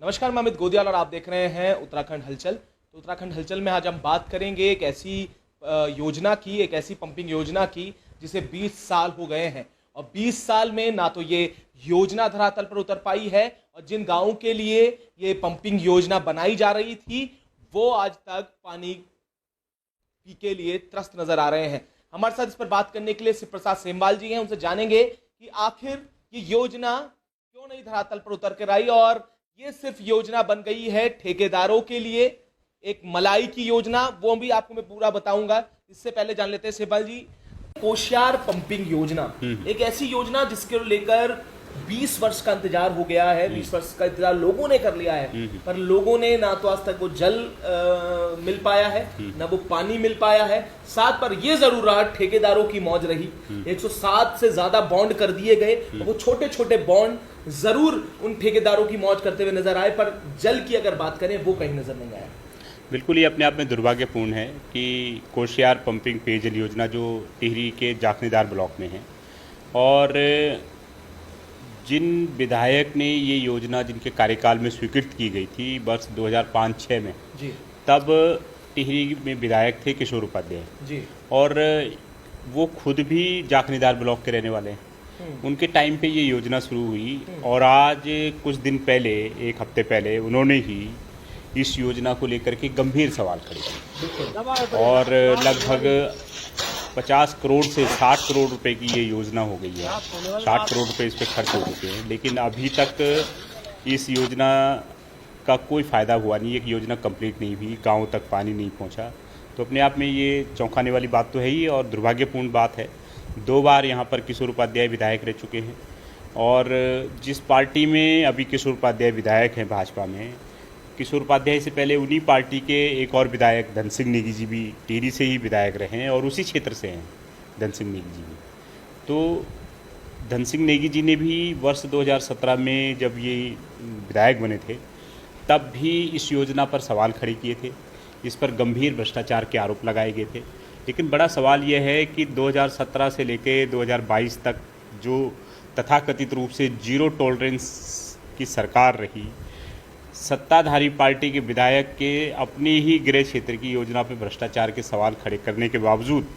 नमस्कार, मैं अमित गोदियाल और आप देख रहे हैं उत्तराखंड हलचल। तो उत्तराखंड हलचल में आज हम बात करेंगे एक ऐसी योजना की, एक ऐसी पंपिंग योजना की जिसे 20 साल हो गए हैं और 20 साल में ना तो ये योजना धरातल पर उतर पाई है और जिन गांवों के लिए ये पंपिंग योजना बनाई जा रही थी वो आज तक पानी के लिए त्रस्त नजर आ रहे हैं। हमारे साथ इस पर बात करने के लिए शिव प्रसाद सेमवाल जी हैं, उनसे जानेंगे कि आखिर ये योजना क्यों नहीं धरातल पर उतर कर आई और ये सिर्फ योजना बन गई है ठेकेदारों के लिए, एक मलाई की योजना, वो भी आपको मैं पूरा बताऊंगा। इससे पहले जान लेते हैं सेमवाल जी, कोशियार पंपिंग योजना एक ऐसी योजना जिसके लेकर 20 वर्ष का इंतजार हो गया है। 20 वर्ष का इंतजार लोगों ने कर लिया है, पर लोगों ने ना तो आज तक वो जल मिल पाया है, ना वो पानी मिल पाया है। साथ पर ये जरूर रहा, ठेकेदारों की मौज रही। 107 से ज्यादा बॉन्ड कर दिए गए, वो छोटे छोटे बॉन्ड जरूर उन ठेकेदारों की मौज करते हुए नजर आए, पर जल की अगर बात करें वो कहीं नजर नहीं आया। बिल्कुल, ये अपने आप में दुर्भाग्यपूर्ण है कि कोशियार पंपिंग पेयजल योजना जो टिहरी के जाखनीदार ब्लॉक में है और जिन विधायक ने ये योजना जिनके कार्यकाल में स्वीकृत की गई थी वर्ष 2005-06 में जी, तब टिहरी में विधायक थे किशोर उपाध्याय जी, और वो खुद भी जाखनीदार ब्लॉक के रहने वाले हैं। उनके टाइम पे ये योजना शुरू हुई और आज कुछ दिन पहले, एक हफ्ते पहले, उन्होंने ही इस योजना को लेकर के गंभीर सवाल खड़े किए और लगभग 50 करोड़ से 60 करोड़ रुपए की ये योजना हो गई है। 60 करोड़ रुपए इस पर खर्च हो चुके हैं, लेकिन अभी तक इस योजना का कोई फ़ायदा हुआ नहीं। एक योजना कंप्लीट नहीं हुई, गाँव तक पानी नहीं पहुंचा। तो अपने आप में ये चौंकाने वाली बात तो है ही और दुर्भाग्यपूर्ण बात है। 2 बार यहाँ पर किशोर उपाध्याय विधायक रह चुके हैं और जिस पार्टी में अभी किशोर उपाध्याय विधायक हैं, भाजपा में, किशोर उपाध्याय से पहले उन्हीं पार्टी के एक और विधायक धन सिंह नेगी जी भी टिहरी से ही विधायक रहे हैं और उसी क्षेत्र से हैं धन सिंह नेगी जी भी। तो धन सिंह नेगी जी ने भी वर्ष 2017 में जब ये विधायक बने थे तब भी इस योजना पर सवाल खड़े किए थे, इस पर गंभीर भ्रष्टाचार के आरोप लगाए गए थे। लेकिन बड़ा सवाल यह है कि 2017 से लेकर 2022 तक जो तथाकथित रूप से जीरो टॉलरेंस की सरकार रही, सत्ताधारी पार्टी के विधायक के अपनी ही गृह क्षेत्र की योजना पर भ्रष्टाचार के सवाल खड़े करने के बावजूद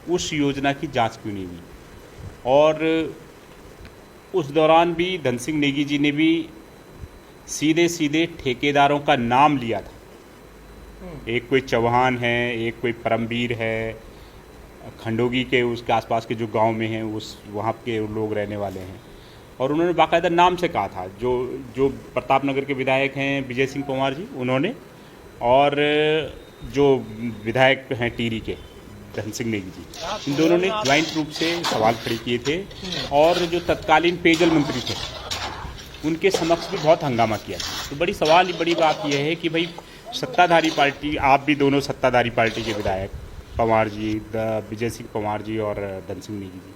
उस योजना की जांच क्यों नहीं हुई। और उस दौरान भी धन सिंह नेगी जी ने भी सीधे सीधे ठेकेदारों का नाम लिया था। एक कोई चौहान है, एक कोई परमवीर है, खंडोगी के उसके आसपास के जो गांव में हैं उस वहाँ के लोग रहने वाले हैं और उन्होंने बाकायदा नाम से कहा था। जो प्रतापनगर के विधायक हैं विजय सिंह पंवार जी, उन्होंने, और जो विधायक हैं टिहरी के धन सिंह नेगी जी, इन दोनों ने ज्वाइंट रूप से सवाल खड़े किए थे और जो तत्कालीन पेयजल मंत्री थे उनके समक्ष भी बहुत हंगामा किया। तो बड़ी बात यह है कि भाई सत्ताधारी पार्टी, आप भी दोनों सत्ताधारी पार्टी के विधायक, पंवार जी, विजय सिंह पंवार जी और धन सिंह नेगी जी,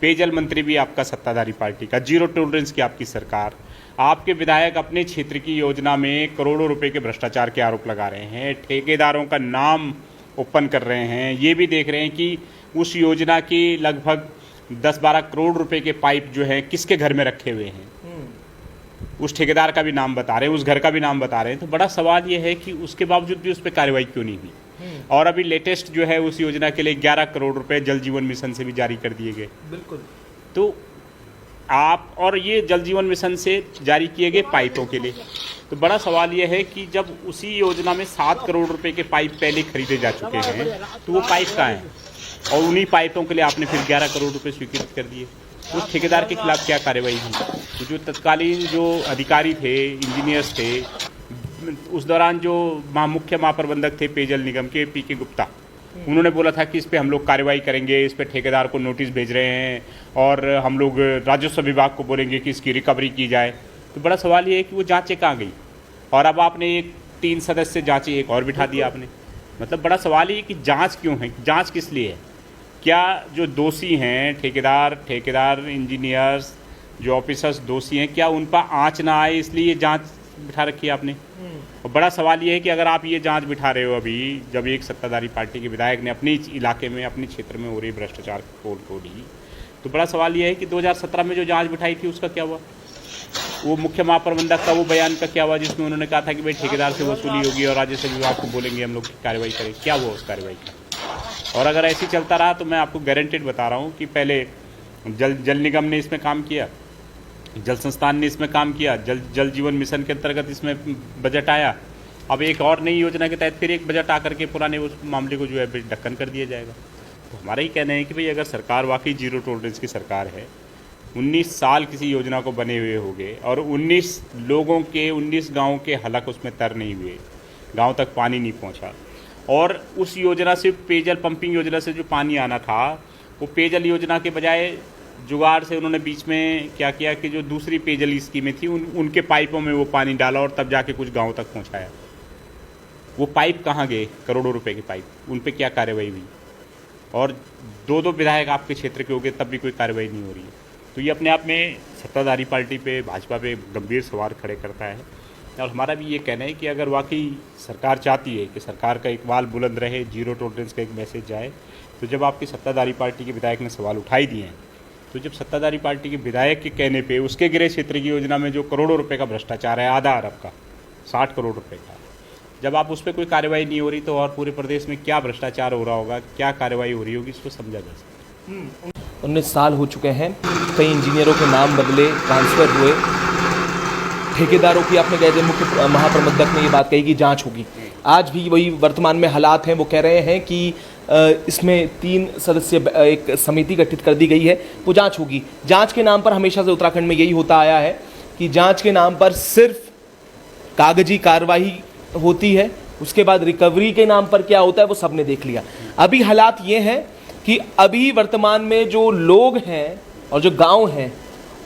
पेयजल मंत्री भी आपका सत्ताधारी पार्टी का, जीरो टॉलरेंस की आपकी सरकार, आपके विधायक अपने क्षेत्र की योजना में करोड़ों रुपए के भ्रष्टाचार के आरोप लगा रहे हैं, ठेकेदारों का नाम ओपन कर रहे हैं। ये भी देख रहे हैं कि उस योजना की लगभग 10-12 करोड़ रुपए के पाइप जो है किसके घर में रखे हुए हैं, उस ठेकेदार का भी नाम बता रहे हैं, उस घर का भी नाम बता रहे हैं। तो बड़ा सवाल ये है कि उसके बावजूद भी उस पर कार्रवाई क्यों नहीं हुई। और अभी लेटेस्ट जो है उस योजना के लिए 11 करोड़ रुपए जल जीवन मिशन से भी जारी कर दिए गए। बिल्कुल। तो आप, और ये जल जीवन मिशन से जारी किए गए पाइपों के लिए, तो बड़ा सवाल ये है कि जब उसी योजना में 7 करोड़ रुपए के पाइप पहले खरीदे जा चुके हैं तो वो पाइप कहाँ हैं और उन्हीं पाइपों के लिए आपने फिर 11 करोड़ रुपए स्वीकृत कर दिए। उस ठेकेदार के खिलाफ क्या कार्रवाई हुई? तो जो तत्कालीन जो अधिकारी थे, इंजीनियर्स थे, उस दौरान जो मुख्य महाप्रबंधक थे पेयजल निगम के पीके गुप्ता, उन्होंने बोला था कि इस पे हम लोग कार्रवाई करेंगे, इस पे ठेकेदार को नोटिस भेज रहे हैं और हम लोग राजस्व विभाग को बोलेंगे कि इसकी रिकवरी की जाए। तो बड़ा सवाल ये है कि वो जांचें कहाँ गई और अब आपने एक 3 सदस्य जांचें एक और बिठा दिया आपने। मतलब बड़ा सवाल ये है कि जाँच क्यों है, जाँच किस लिए है? क्या जो दोषी हैं ठेकेदार इंजीनियर्स, जो ऑफिसर्स दोषी हैं, क्या उन पर आँच ना आए इसलिए जांच बिठा रखी है आपने? और बड़ा सवाल ये है कि अगर आप ये जांच बिठा रहे हो अभी, जब एक सत्ताधारी पार्टी के विधायक ने अपने इलाके में, अपने क्षेत्र में हो रही भ्रष्टाचार पोल खोली, तो बड़ा सवाल ये है कि 2017 में जो जांच बिठाई थी उसका क्या हुआ? वो मुख्य महाप्रबंधक का वो बयान का क्या हुआ जिसमें उन्होंने कहा था कि भाई ठेकेदार से वसूली होगी और राजस्व विभाग को बोलेंगे हम लोग कार्रवाई करें, क्या हुआ उस कार्रवाई का? और अगर ऐसे ही चलता रहा तो मैं आपको गारंटेड बता रहा हूँ कि पहले जल निगम ने इसमें काम किया, जल संस्थान ने इसमें काम किया, जल जीवन मिशन के अंतर्गत इसमें बजट आया, अब एक और नई योजना के तहत फिर एक बजट आकर के पुराने उस मामले को जो है ढक्कन कर दिया जाएगा। तो हमारा ही कहना है कि भाई अगर सरकार वाकई जीरो टॉलरेंस की सरकार है, 19 साल किसी योजना को बने हुए हो गए और 19 लोगों के 19 गाँव के हलक उसमें तर नहीं हुए, गाँव तक पानी नहीं पहुँचा, और उस योजना से पेयजल पंपिंग योजना से जो पानी आना था वो पेयजल योजना के बजाय जुगाड़ से उन्होंने बीच में क्या किया कि जो दूसरी पेयजल स्कीमें थी उनके पाइपों में वो पानी डाला और तब जाके कुछ गाँव तक पहुँचाया। वो पाइप कहाँ गए? करोड़ों रुपए के पाइप, उन पे क्या कार्रवाई हुई? और दो विधायक आपके क्षेत्र के हो गए तब भी कोई कार्रवाई नहीं हो रही है। तो ये अपने आप में सत्ताधारी पार्टी पे, भाजपा पे गंभीर सवाल खड़े करता है। और हमारा भी ये कहना है कि अगर वाकई सरकार चाहती है कि सरकार का इकबाल बुलंद रहे, जीरो टॉलरेंस का एक मैसेज जाए, तो जब आपकी सत्ताधारी पार्टी के विधायक ने सवाल उठाई दिए हैं, तो जब सत्ताधारी पार्टी के विधायक के कहने पे उसके गृह क्षेत्र की योजना में जो करोड़ों रुपए का भ्रष्टाचार है, आधा अरब का, 60 करोड़ रुपए का, जब आप उस पर कोई कार्रवाई नहीं हो रही तो और पूरे प्रदेश में क्या भ्रष्टाचार हो रहा होगा, क्या कार्रवाई हो रही होगी, इसको समझा जा सकता है। 19 साल हो चुके हैं, कई इंजीनियरों के नाम बदले, ट्रांसफ़र हुए, ठेकेदारों की आपने कह दिया, मुख्य महाप्रबंधक ने ये बात कही कि जांच होगी। आज भी वही वर्तमान में हालात हैं, वो कह रहे हैं कि इसमें 3 सदस्य एक समिति गठित कर दी गई है, वो जांच होगी। जांच के नाम पर हमेशा से उत्तराखंड में यही होता आया है कि जांच के नाम पर सिर्फ कागजी कार्रवाई होती है, उसके बाद रिकवरी के नाम पर क्या होता है वो सबने देख लिया। अभी हालात ये हैं कि अभी वर्तमान में जो लोग हैं और जो गांव हैं,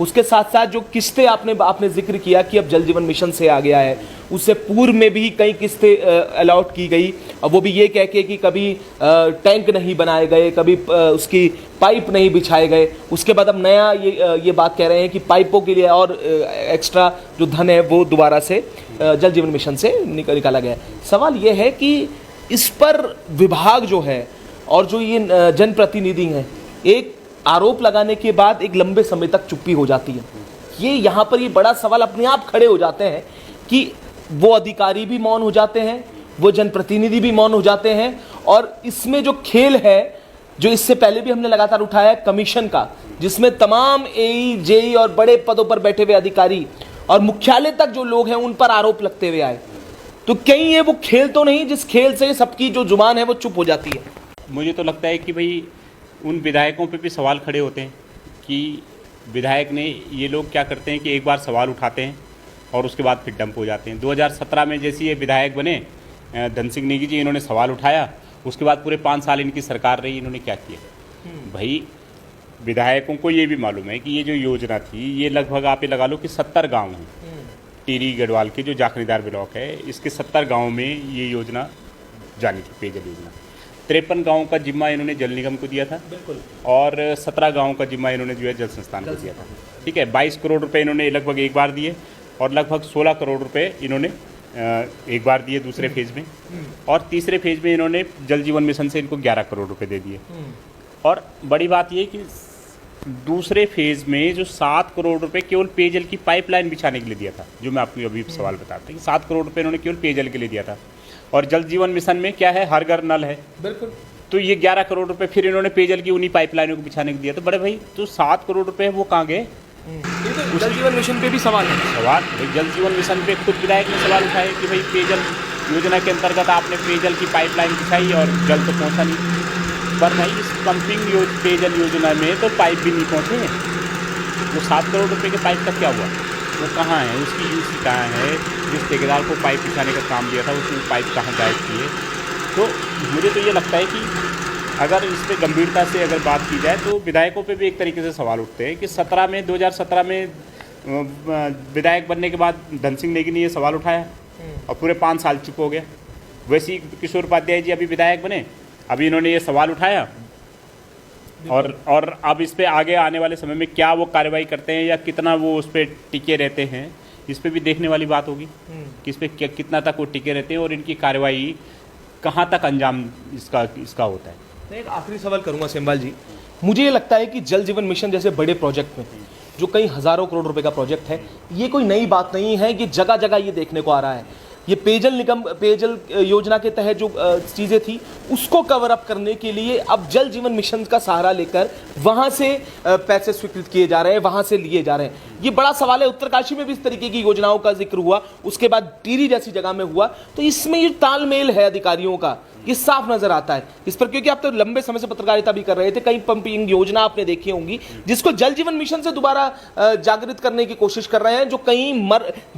उसके साथ साथ जो किस्तें आपने जिक्र किया कि अब जल जीवन मिशन से आ गया है, उससे पूर्व में भी कई किस्तें अलॉट की गई, और वो भी ये कह के कि कभी टैंक नहीं बनाए गए, कभी उसकी पाइप नहीं बिछाए गए। उसके बाद अब नया ये बात कह रहे हैं कि पाइपों के लिए और एक्स्ट्रा जो धन है वो दोबारा से जल जीवन मिशन से निकाला गया है। सवाल ये है कि इस पर विभाग जो है और जो ये जनप्रतिनिधि हैं, एक आरोप लगाने के बाद एक लंबे समय तक चुप्पी हो जाती है। ये यहाँ पर ये बड़ा सवाल अपने आप खड़े हो जाते हैं कि वो अधिकारी भी मौन हो जाते हैं, वो जनप्रतिनिधि भी मौन हो जाते हैं, और इसमें जो खेल है, जो इससे पहले भी हमने लगातार उठाया है कमीशन का, जिसमें तमाम एई, जेई और बड़े पदों पर बैठे हुए अधिकारी और मुख्यालय तक जो लोग हैं उन पर आरोप लगते हुए आए, तो कहीं ये वो खेल तो नहीं जिस खेल से सबकी जो जुबान है वो चुप हो जाती है? मुझे तो लगता है कि भाई उन विधायकों पे भी सवाल खड़े होते हैं कि विधायक ने, ये लोग क्या करते हैं कि एक बार सवाल उठाते हैं और उसके बाद फिर डंप हो जाते हैं। 2017 में जैसे ये विधायक बने धन सिंह नेगी जी, इन्होंने सवाल उठाया, उसके बाद पूरे 5 साल इनकी सरकार रही, इन्होंने क्या किया? भाई विधायकों को ये भी मालूम है कि ये जो योजना थी, ये लगभग आप ये लगा लो कि 70 गाँव हैं, टिहरी गढ़वाल के जो जाखनीदार ब्लॉक है, इसके 70 गाँव में ये योजना जानी थी, पेयजल योजना। 53 गाँव का जिम्मा इन्होंने जल निगम को दिया था, बिल्कुल, और 17 गाँव का जिम्मा इन्होंने जो है जल संस्थान को दिया था। ठीक है, 22 करोड़ रुपए इन्होंने लगभग एक बार दिए, और लगभग 16 करोड़ रुपए इन्होंने एक बार दिए दूसरे फेज में, और तीसरे फेज में इन्होंने जल जीवन मिशन से इनको 11 करोड़ रुपए दे दिए। और बड़ी बात ये कि दूसरे फेज में जो 7 करोड़ रुपए केवल पेयजल की पाइपलाइन बिछाने के लिए दिया था, जो मैं आपको अभी सवाल बताता हूँ, 7 करोड़ रुपए इन्होंने केवल पेयजल के लिए दिया था। और जल जीवन मिशन में क्या है, हर घर नल है, बिल्कुल, तो ये 11 करोड़ रुपए फिर इन्होंने पेयजल की उन्हीं पाइपलाइनों को बिछाने को दिया। तो बड़े भाई, तो 7 करोड़ रुपए वो कहाँ गए? तो जल जीवन मिशन पे भी सवाल है। सवाल जल जीवन मिशन पे खुद विधायक ने सवाल उठाए कि भाई पेयजल योजना के अंतर्गत आपने पेयजल की पाइपलाइन बिछाई और जल तो पहुँचा नहीं। पर भाई इस पंपिंग पेयजल योजना में तो पाइप भी नहीं पहुँचे हैं। वो 7 करोड़ रुपए के पाइप का क्या हुआ? वो कहाँ है? उसकी यूसी कहाँ है? जिस ठेकेदार को पाइप बिछाने का काम दिया था उसने पाइप कहाँ गायब किए? तो मुझे तो ये लगता है कि अगर इस पर गंभीरता से अगर बात की जाए तो विधायकों पे भी एक तरीके से सवाल उठते हैं कि 2017 में विधायक बनने के बाद धन सिंह नेगी ने ये सवाल उठाया और पूरे 5 साल चुप हो गया। वैसे ही किशोर उपाध्याय जी अभी विधायक बने, अभी इन्होंने ये सवाल उठाया, और अब इस पे आगे आने वाले समय में क्या वो कार्रवाई करते हैं या कितना वो उस पर टिके रहते हैं, इस पे भी देखने वाली बात होगी कि इस पर कितना तक वो टिके रहते हैं और इनकी कार्रवाई कहाँ तक अंजाम इसका होता है। मैं एक आखिरी सवाल करूंगा सेमवाल जी, मुझे ये लगता है कि जल जीवन मिशन जैसे बड़े प्रोजेक्ट में जो कई हज़ारों करोड़ रुपए का प्रोजेक्ट है। ये कोई नई बात नहीं है, ये जगह जगह ये देखने को आ रहा है। ये पेयजल योजना के तहत जो चीज़ें थी उसको कवर अप करने के लिए अब जल जीवन मिशन का सहारा लेकर वहाँ से पैसे स्वीकृत किए जा रहे हैं, वहाँ से लिए जा रहे हैं। ये बड़ा सवाल है। उत्तरकाशी में भी इस तरीके की योजनाओं का जिक्र हुआ, उसके बाद टिहरी जैसी जगह में हुआ, तो इसमें ये तालमेल है अधिकारियों का, ये साफ नजर आता है इस पर। क्योंकि आप तो लंबे समय से पत्रकारिता भी कर रहे थे, कई पंपिंग योजना आपने देखी होंगी जिसको जल जीवन मिशन से दोबारा जागृत करने की कोशिश कर रहे हैं, जो कहीं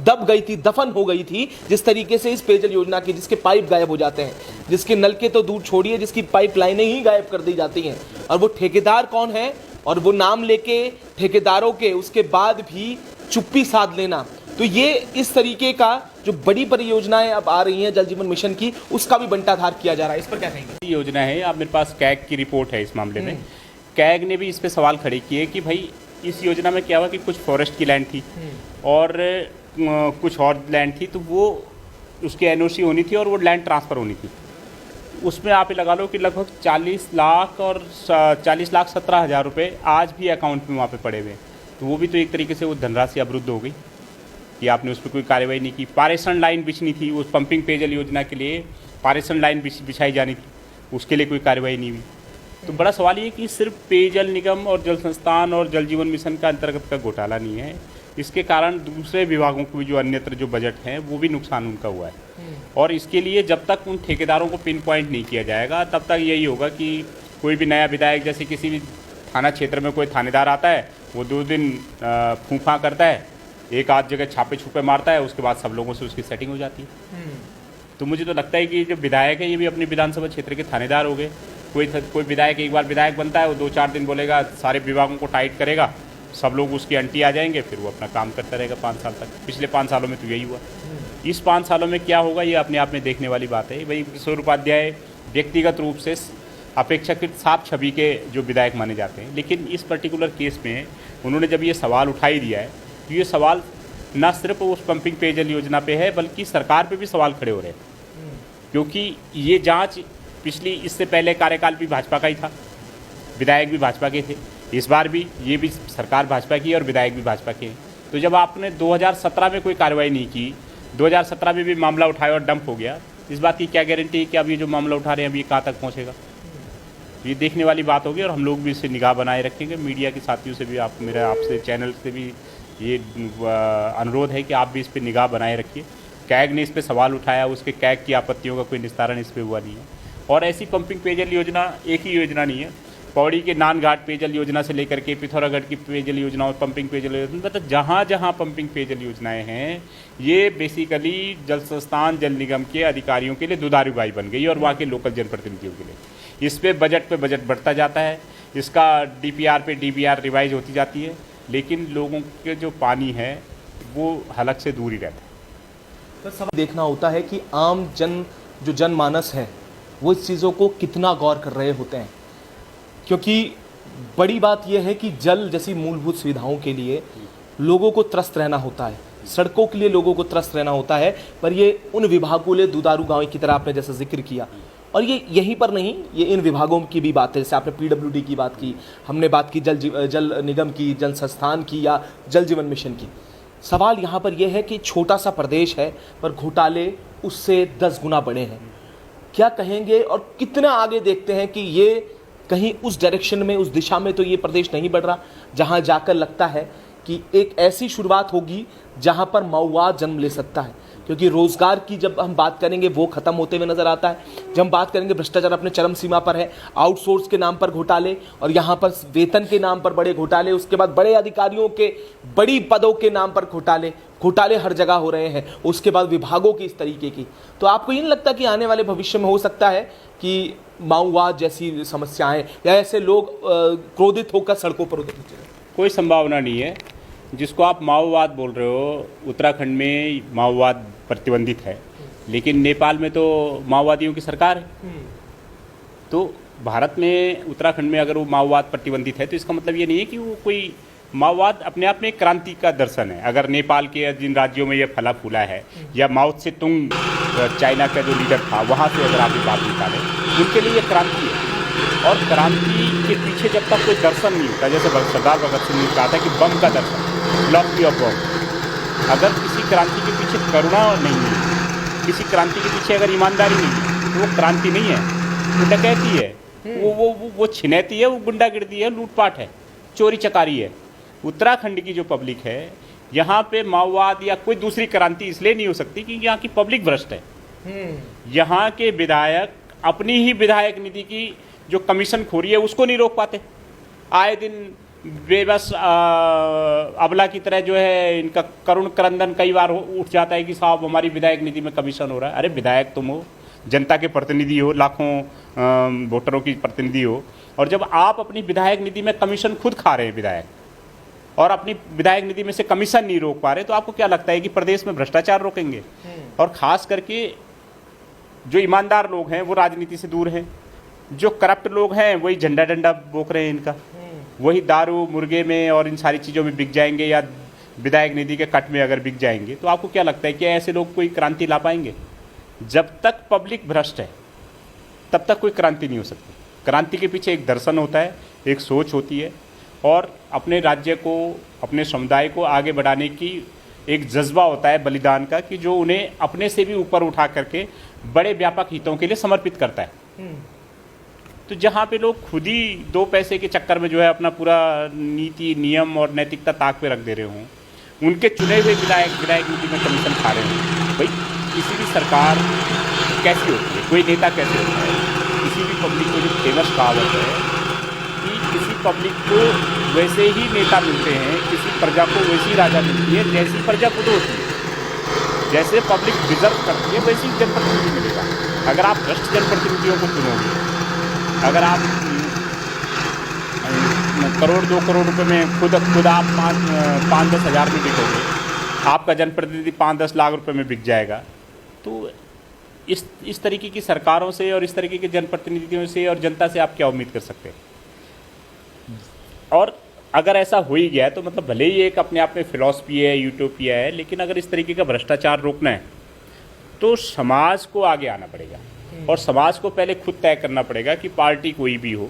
दब गई थी, दफन हो गई थी जिस तरीके से इस पेयजल योजना की, जिसके पाइप गायब हो जाते हैं, जिसके नलके तो दूर छोड़िए, जिसकी पाइप लाइनें ही गायब कर दी जाती हैं। और वो ठेकेदार कौन है, और वो नाम लेके ठेकेदारों के उसके बाद भी चुप्पी साध लेना। तो ये इस तरीके का जो बड़ी परियोजनाएं अब आ रही हैं जल जीवन मिशन की, उसका भी बंटाधार किया जा रहा है। इस पर क्या कहेंगे? योजना है, आप मेरे पास कैग की रिपोर्ट है इस मामले में। कैग ने भी इस पे सवाल खड़े किए कि भाई इस योजना में क्या हुआ कि कुछ फॉरेस्ट की लैंड थी और कुछ और लैंड थी, तो वो उसकी एनओसी होनी थी और वो लैंड ट्रांसफ़र होनी थी। उसमें आप ये लगा लो कि लगभग 40 लाख और 40,17,000 रुपये आज भी अकाउंट में वहाँ पे पड़े हुए हैं। तो वो भी तो एक तरीके से वो धनराशि अवरुद्ध हो गई कि आपने उस पर कोई कार्रवाई नहीं की। पारेषण लाइन बिछनी थी उस पंपिंग पेयजल योजना के लिए, पारेषण लाइन बिछाई जानी थी, उसके लिए कोई कार्रवाई नहीं हुई। तो बड़ा सवाल ये कि सिर्फ पेयजल निगम और जल संस्थान और जल जीवन मिशन का अंतर्गत का घोटाला नहीं है, इसके कारण दूसरे विभागों को भी जो अन्यत्र जो बजट हैं वो भी नुकसान उनका हुआ है। और इसके लिए जब तक उन ठेकेदारों को पिन पॉइंट नहीं किया जाएगा तब तक यही होगा कि कोई भी नया विधायक, जैसे किसी भी थाना क्षेत्र में कोई थानेदार आता है, वो 2 दिन फूंफा करता है, एक आध जगह छापे छुपे मारता है, उसके बाद सब लोगों से उसकी सेटिंग हो जाती है। तो मुझे तो लगता है कि जो विधायक है ये भी अपने विधानसभा क्षेत्र के थानेदार हो गए। कोई विधायक एक बार विधायक बनता है, वो 2-4 दिन बोलेगा, सारे विभागों को टाइट करेगा, सब लोग उसकी अंटी आ जाएंगे, फिर वो अपना काम करता रहेगा 5 साल तक। पिछले 5 सालों में तो यही हुआ। इस 5 सालों में क्या होगा ये अपने आप में देखने वाली बात है। भाई किशोर उपाध्याय व्यक्तिगत रूप से अपेक्षाकृत साफ छवि के जो विधायक माने जाते हैं, लेकिन इस पर्टिकुलर केस में उन्होंने जब ये सवाल उठा ही दिया है तो ये सवाल न सिर्फ उस पंपिंग पेयजल योजना पे है बल्कि सरकार पे भी सवाल खड़े हो रहे हैं। क्योंकि ये जांच पिछली, इससे पहले कार्यकाल भी भाजपा का ही था, विधायक भी भाजपा के थे, इस बार भी ये भी सरकार भाजपा की है और विधायक भी भाजपा के हैं। तो जब आपने 2017 में कोई कार्रवाई नहीं की, 2017 में भी मामला उठाया और डंप हो गया, इस बात की क्या गारंटी है कि अब ये जो मामला उठा रहे हैं अभी कहाँ तक पहुँचेगा? ये देखने वाली बात होगी और हम लोग भी इससे निगाह बनाए रखेंगे। मीडिया के साथियों से भी मेरा आपसे चैनल से भी ये अनुरोध है कि आप भी इस पर निगाह बनाए रखिए। कैग ने इस पर सवाल उठाया, उसके कैग की आपत्तियों का कोई निस्तारण इस पर हुआ नहीं है। और ऐसी पंपिंग पेयजल योजना एक ही योजना नहीं है, पौड़ी के नानघाट पेयजल योजना से लेकर के पिथौरागढ़ की पेयजल योजना और पंपिंग पेयजल योजना, मतलब जहाँ जहाँ पंपिंग पेयजल योजनाएं हैं ये बेसिकली जल संस्थान जल निगम के अधिकारियों के लिए दुधारू गाय बन गई और वहाँ के लोकल जनप्रतिनिधियों के लिए। इस पे बजट बढ़ता जाता है, इसका DPR पे DBR रिवाइज होती जाती है, लेकिन लोगों के जो पानी है वो हलक से दूर ही रहता है। तो सब देखना होता है कि आम जो जनमानस है वो इस चीज़ों को कितना गौर कर रहे होते हैं, क्योंकि बड़ी बात यह है कि जल जैसी मूलभूत सुविधाओं के लिए लोगों को त्रस्त रहना होता है, सड़कों के लिए लोगों को त्रस्त रहना होता है, पर ये उन विभागों के लिए दुधारू गांव की तरह आपने जैसा जिक्र किया। और ये यहीं पर नहीं, ये इन विभागों की भी बात है। जैसे आपने PWD की बात की, हमने बात की जल निगम की, जल संस्थान की या जल जीवन मिशन की। सवाल यहाँ पर यह है कि छोटा सा प्रदेश है पर घोटाले उससे 10 गुना बड़े हैं। क्या कहेंगे और कितना आगे देखते हैं कि ये कहीं उस डायरेक्शन में, उस दिशा में तो ये प्रदेश नहीं बढ़ रहा जहाँ जाकर लगता है कि एक ऐसी शुरुआत होगी जहाँ पर माओवाद जन्म ले सकता है? क्योंकि रोजगार की जब हम बात करेंगे वो खत्म होते हुए नजर आता है। जब हम बात करेंगे भ्रष्टाचार अपने चरम सीमा पर है, आउटसोर्स के नाम पर घोटाले और यहाँ पर वेतन के नाम पर बड़े घोटाले, उसके बाद बड़े अधिकारियों के बड़ी पदों के नाम पर घोटाले हर जगह हो रहे हैं, उसके बाद विभागों की इस तरीके की। तो आपको ये नहीं लगता कि आने वाले भविष्य में हो सकता है कि माओवाद जैसी समस्याएं या ऐसे लोग क्रोधित होकर सड़कों पर उतर? कोई संभावना नहीं है। जिसको आप माओवाद बोल रहे हो, उत्तराखंड में माओवाद प्रतिबंधित है, लेकिन नेपाल में तो माओवादियों की सरकार है। तो भारत में उत्तराखंड में अगर वो माओवाद प्रतिबंधित है तो इसका मतलब ये नहीं है कि वो कोई माओवाद अपने आप में एक क्रांति का दर्शन है। अगर नेपाल के जिन राज्यों में ये फला फूला है, या माओ से तुंग चाइना का जो लीडर था वहाँ से अगर आप ये बात निकालें, उनके लिए ये क्रांति है। और क्रांति के पीछे जब तक कोई दर्शन नहीं होता, जैसे सरदार भगत सिंह ने कहा था कि बम का दर्शन, फिलॉसफी ऑफ बम, अगर किसी क्रांति के पीछे करुणा नहीं है, किसी क्रांति के पीछे अगर ईमानदारी नहीं है, तो वो क्रांति नहीं है, वो डकैती है, वो छिनैती है, वो गुंडागिर्दी है, लूटपाट है, चोरी चकारी है। उत्तराखंड की जो पब्लिक है, यहाँ पे माओवाद या कोई दूसरी क्रांति इसलिए नहीं हो सकती क्योंकि यहाँ की पब्लिक भ्रष्ट है। यहाँ के विधायक अपनी ही विधायक निधि की जो कमीशन खोरी है उसको नहीं रोक पाते। आए दिन बेबस अबला की तरह जो है इनका करुण क्रंदन कई बार उठ जाता है कि साहब हमारी विधायक निधि में कमीशन हो रहा है। अरे विधायक तुम हो, जनता के प्रतिनिधि हो, लाखों वोटरों की प्रतिनिधि हो, और जब आप अपनी विधायक निधि में कमीशन खुद खा रहे हैं विधायक, और अपनी विधायक निधि में से कमीशन नहीं रोक पा रहे, तो आपको क्या लगता है कि प्रदेश में भ्रष्टाचार रोकेंगे? और ख़ास करके जो ईमानदार लोग हैं वो राजनीति से दूर हैं, जो करप्ट लोग हैं वही झंडा डंडा बोक रहे हैं इनका, वही दारू मुर्गे में और इन सारी चीज़ों में बिक जाएंगे या विधायक निधि के कट में अगर बिक जाएंगे, तो आपको क्या लगता है कि ऐसे लोग कोई क्रांति ला पाएंगे? जब तक पब्लिक भ्रष्ट है तब तक कोई क्रांति नहीं हो सकती। क्रांति के पीछे एक दर्शन होता है, एक सोच होती है, और अपने राज्य को, अपने समुदाय को आगे बढ़ाने की एक जज्बा होता है बलिदान का, कि जो उन्हें अपने से भी ऊपर उठा करके बड़े व्यापक हितों के लिए समर्पित करता है। तो जहाँ पे लोग खुद ही दो पैसे के चक्कर में जो है अपना पूरा नीति नियम और नैतिकता ताक पे रख दे रहे हों, उनके चुने हुए विधायक नीति में कमीशन खा रहे हों। भाई किसी भी सरकार कैसी होती है, कोई नेता कैसे होता है? किसी भी पब्लिक को जो फेमस कहावत है कि किसी पब्लिक को वैसे ही नेता मिलते हैं, किसी प्रजा को वैसी राजा मिलती है जैसी प्रजा खुद होती है। जैसे पब्लिक डिजर्व करती है वैसी जनप्रतिनिधि मिलेगा। अगर आप भ्रष्ट जनप्रतिनिधियों को चुनोगे, अगर आप करोड़ 2 करोड़ रुपए में खुद आप 5-10 हज़ार में बिकोगे, आपका जनप्रतिनिधि 5-10 लाख रुपए में बिक जाएगा, तो इस तरीके की सरकारों से और इस तरीके के जनप्रतिनिधियों से और जनता से आप क्या उम्मीद कर सकते हैं? और अगर ऐसा हो ही गया तो मतलब भले ही एक अपने आप में फिलॉसफी है, यूटोपिया है, लेकिन अगर इस तरीके का भ्रष्टाचार रोकना है तो समाज को आगे आना पड़ेगा, और समाज को पहले खुद तय करना पड़ेगा कि पार्टी कोई भी हो,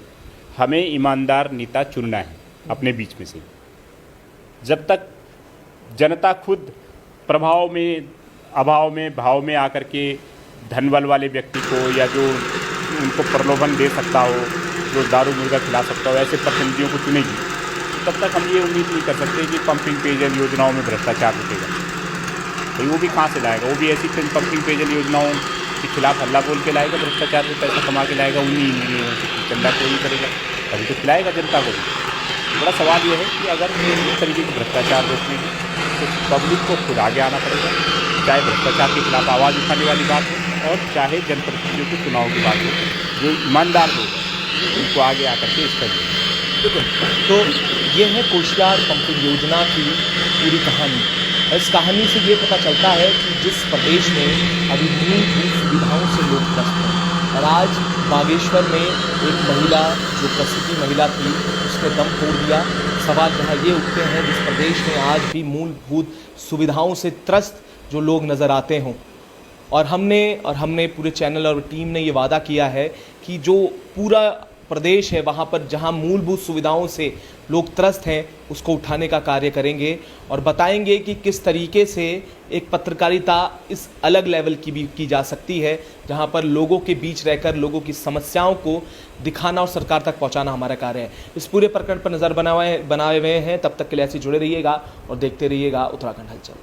हमें ईमानदार नेता चुनना है अपने बीच में से। जब तक जनता खुद प्रभाव में, अभाव में, भाव में आकर के धन बल वाले व्यक्ति को या जो उनको प्रलोभन दे सकता हो, जो दारू मुर्गा खिला सकता हो, ऐसे प्रतिनिधियों को चुनेगी, तब तक हम ये उम्मीद नहीं कर सकते कि पंपिंग पेयजल योजनाओं में भ्रष्टाचार रुकेगा। तो वो भी कहाँ से लाएगा? वो भी ऐसी पंपिंग पेयजल योजनाओं के खिलाफ हल्ला बोल के लाएगा, भ्रष्टाचार में पैसा कमा के लाएगा, उन्हीं इंजीनियरों से चंदा कोई करेगा, अभी तो खिलाएगा जनता को। बड़ा सवाल ये है कि अगर इस तरीके के भ्रष्टाचार रोकने की तो पब्लिक को खुद आगे आना पड़ेगा, चाहे भ्रष्टाचार के खिलाफ आवाज़ उठाने वाली बात हो और चाहे जनप्रतिनिधियों के चुनाव की बात हो, जो ईमानदार लोग हैं उनको आगे आकर के इस बिल्कुल। तो ये है कोशियार पंपिंग योजना की पूरी कहानी। इस कहानी से ये पता चलता है कि जिस प्रदेश में अभी मूलभूत सुविधाओं से लोग त्रस्त हैं, और आज बागेश्वर में एक महिला जो प्रसूति महिला थी उसने दम तोड़ दिया। सवाल यहाँ ये उठते हैं जिस प्रदेश में आज भी मूलभूत सुविधाओं से त्रस्त जो लोग नज़र आते हों, और हमने पूरे चैनल और टीम ने ये वादा किया है कि जो पूरा प्रदेश है वहाँ पर जहाँ मूलभूत सुविधाओं से लोग त्रस्त हैं उसको उठाने का कार्य करेंगे, और बताएंगे कि किस तरीके से एक पत्रकारिता इस अलग लेवल की भी की जा सकती है, जहाँ पर लोगों के बीच रहकर लोगों की समस्याओं को दिखाना और सरकार तक पहुँचाना हमारा कार्य है। इस पूरे प्रकरण पर नज़र बनाए हुए हैं। तब तक के लिए ऐसे जुड़े रहिएगा और देखते रहिएगा उत्तराखंड हलचल।